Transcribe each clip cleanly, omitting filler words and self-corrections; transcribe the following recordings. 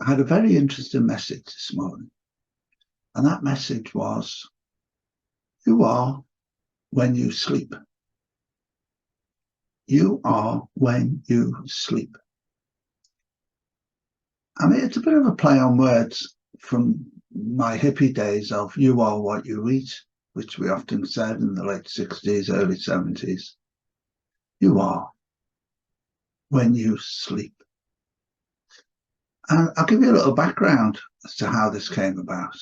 I had a very interesting message this morning, and that message was, you are when you sleep. You are when you sleep. I mean, it's a bit of a play on words from my hippie days of you are what you eat, which we often said in the late 60s, early 70s. You are when you sleep. And I'll give you a little background as to how this came about.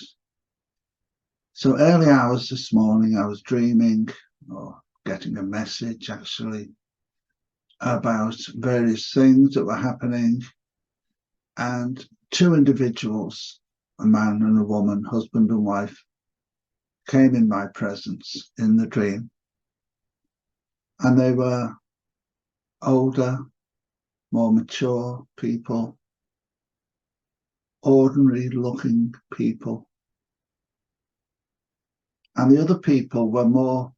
So early hours this morning, I was dreaming or getting a message actually about various things that were happening, and two individuals, a man and a woman, husband and wife, came in my presence in the dream, and they were older, more mature people, ordinary looking people, and the other people were more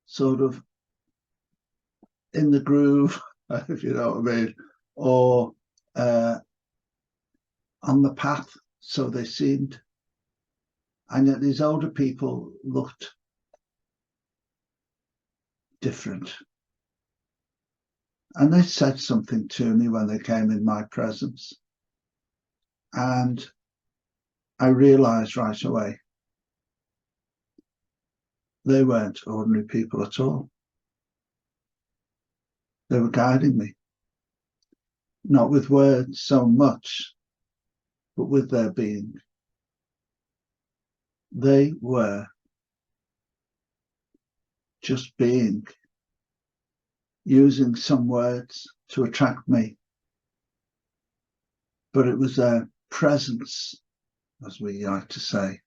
sort of in the groove, if you know what I mean, or on the path, so they seemed. And yet these older people looked different. And they said something to me when they came in my presence. And I realized right away they weren't ordinary people at all. They were guiding me, not with words so much, but with their being. They were just being, using some words to attract me. But it was their presence, as we like to say,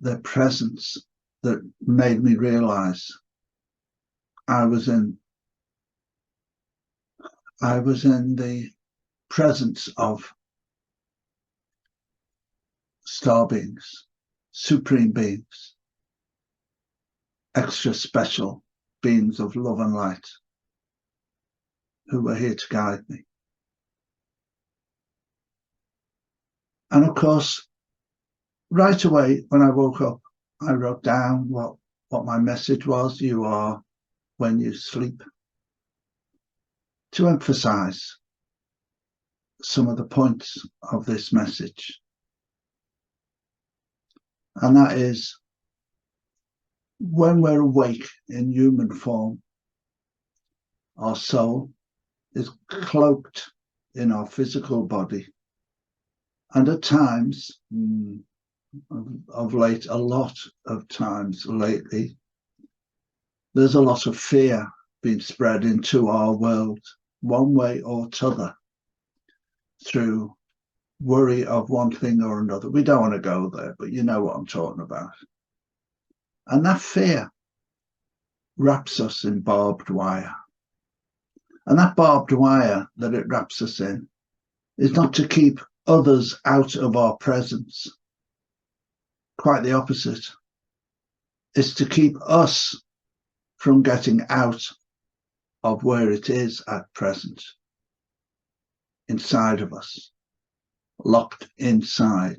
their presence that made me realize I was in the presence of star beings, supreme beings, extra special beings of love and light who were here to guide me. And of course, right away when I woke up, I wrote down what my message was. You are when you sleep, to emphasize some of the points of this message. And that is, when we're awake in human form, our soul is cloaked in our physical body. And at times, of late, a lot of times lately, there's a lot of fear being spread into our world, one way or t'other, through worry of one thing or another. We don't want to go there, but you know what I'm talking about. And that fear wraps us in barbed wire. And that barbed wire that it wraps us in is not to keep others out of our presence. Quite the opposite. It's to keep us from getting out of where it is at present, inside of us, locked inside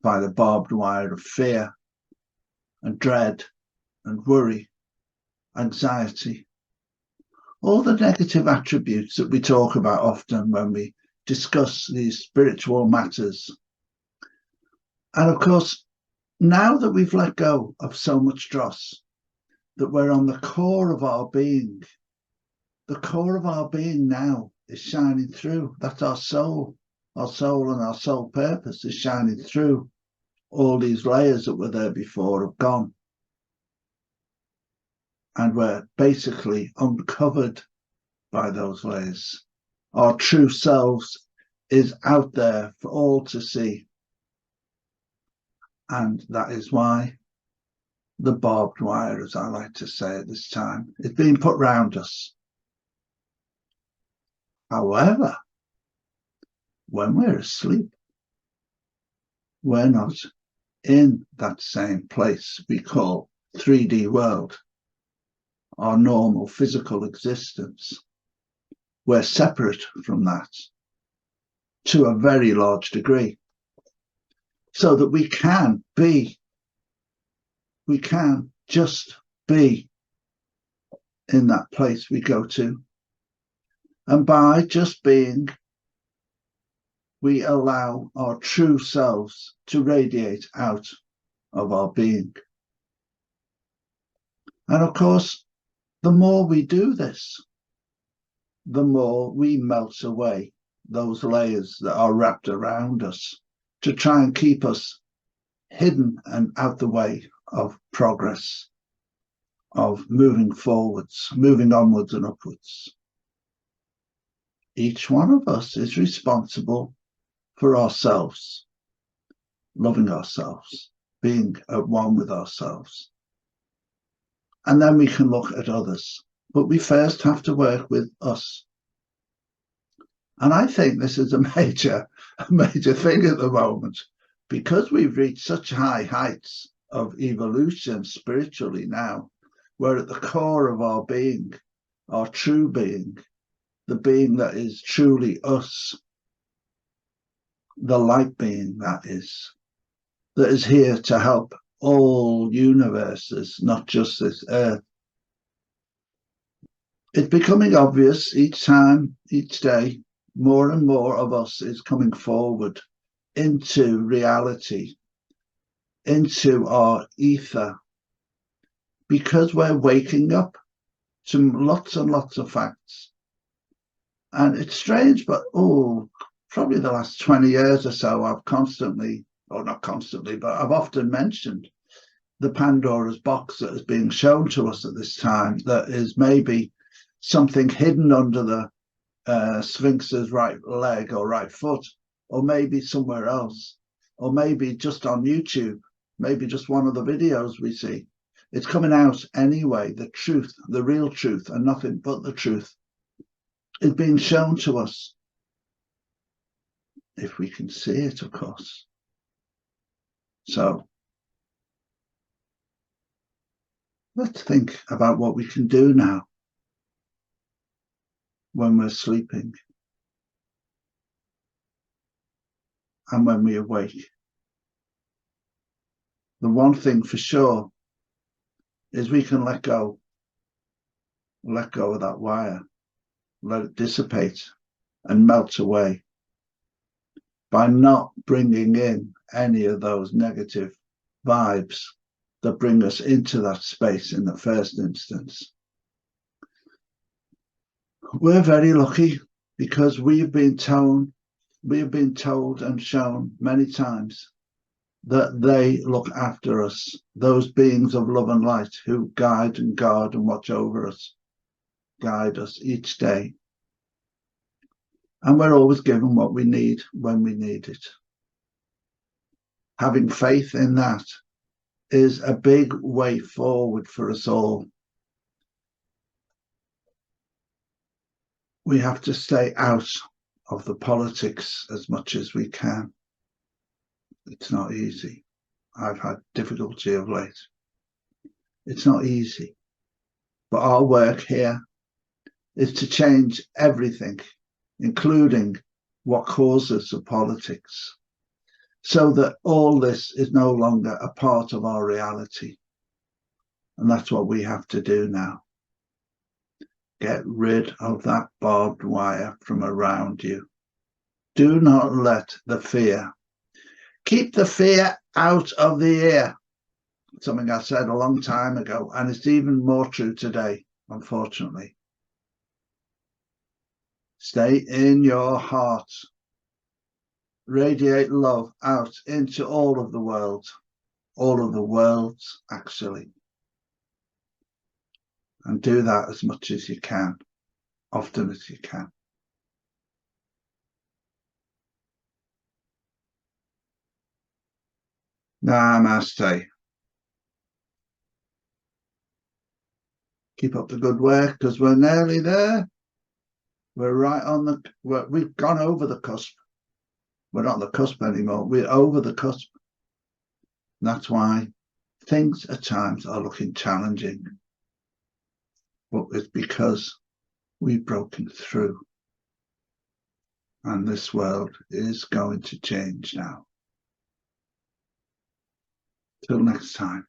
by the barbed wire of fear and dread and worry, anxiety, all the negative attributes that we talk about often when we discuss these spiritual matters. And of course, now that we've let go of so much dross, that we're on the core of our being, the core of our being now is shining through. That's our soul. Our soul and our soul purpose is shining through. All these layers that were there before have gone. And we're basically uncovered by those layers. Our true selves is out there for all to see. And that is why the barbed wire, as I like to say at this time, is being put round us. However, when we're asleep, we're not in that same place we call 3D world, our normal physical existence. We're separate from that. to a very large degree, so that we can just be in that place we go to. And by just being, we allow our true selves to radiate out of our being. And of course, the more we do this, the more we melt away those layers that are wrapped around us to try and keep us hidden and out the way of progress, of moving forwards, moving onwards and upwards. Each one of us is responsible for ourselves, loving ourselves, being at one with ourselves. And then we can look at others. But we first have to work with us. And I think this is a major thing at the moment, because we've reached such high heights of evolution spiritually now. We're at the core of our being, our true being, the being that is truly us, the light being that is here to help all universes, not just this earth. It's becoming obvious each time, each day, more and more of us is coming forward into reality, into our ether, because we're waking up to lots and lots of facts. And it's strange, but probably the last 20 years or so, I've constantly, or not constantly, but I've often mentioned the Pandora's box that is being shown to us at this time, that is maybe something hidden under the Sphinx's right leg or right foot, or maybe somewhere else, or maybe just on YouTube, maybe just one of the videos we see. It's coming out anyway. The truth, the real truth, and nothing but the truth is being shown to us, if we can see it, of course. So let's think about what we can do now when we're sleeping and when we awake. The one thing for sure is we can let go of that wire, let it dissipate and melt away by not bringing in any of those negative vibes that bring us into that space in the first instance. We're very lucky, because we've been told and shown many times that they look after us, those beings of love and light who guide and guard and watch over us, guide us each day. And we're always given what we need when we need it. Having faith in that is a big way forward for us all. We have to stay out of the politics as much as we can. It's not easy. I've had difficulty of late. It's not easy. But our work here is to change everything, including what causes the politics, so that all this is no longer a part of our reality. And that's what we have to do now. Get rid of that barbed wire from around you. Do not let the fear. Keep the fear out of the ear. Something I said a long time ago, and it's even more true today, unfortunately. Stay in your heart. Radiate love out into all of the worlds, actually. And do that as much as you can, often as you can. Namaste. Keep up the good work, because we're nearly there. We're right on we've gone over the cusp. We're not the cusp anymore. We're over the cusp. That's why things at times are looking challenging. But it's because we've broken through. And this world is going to change now. Till next time.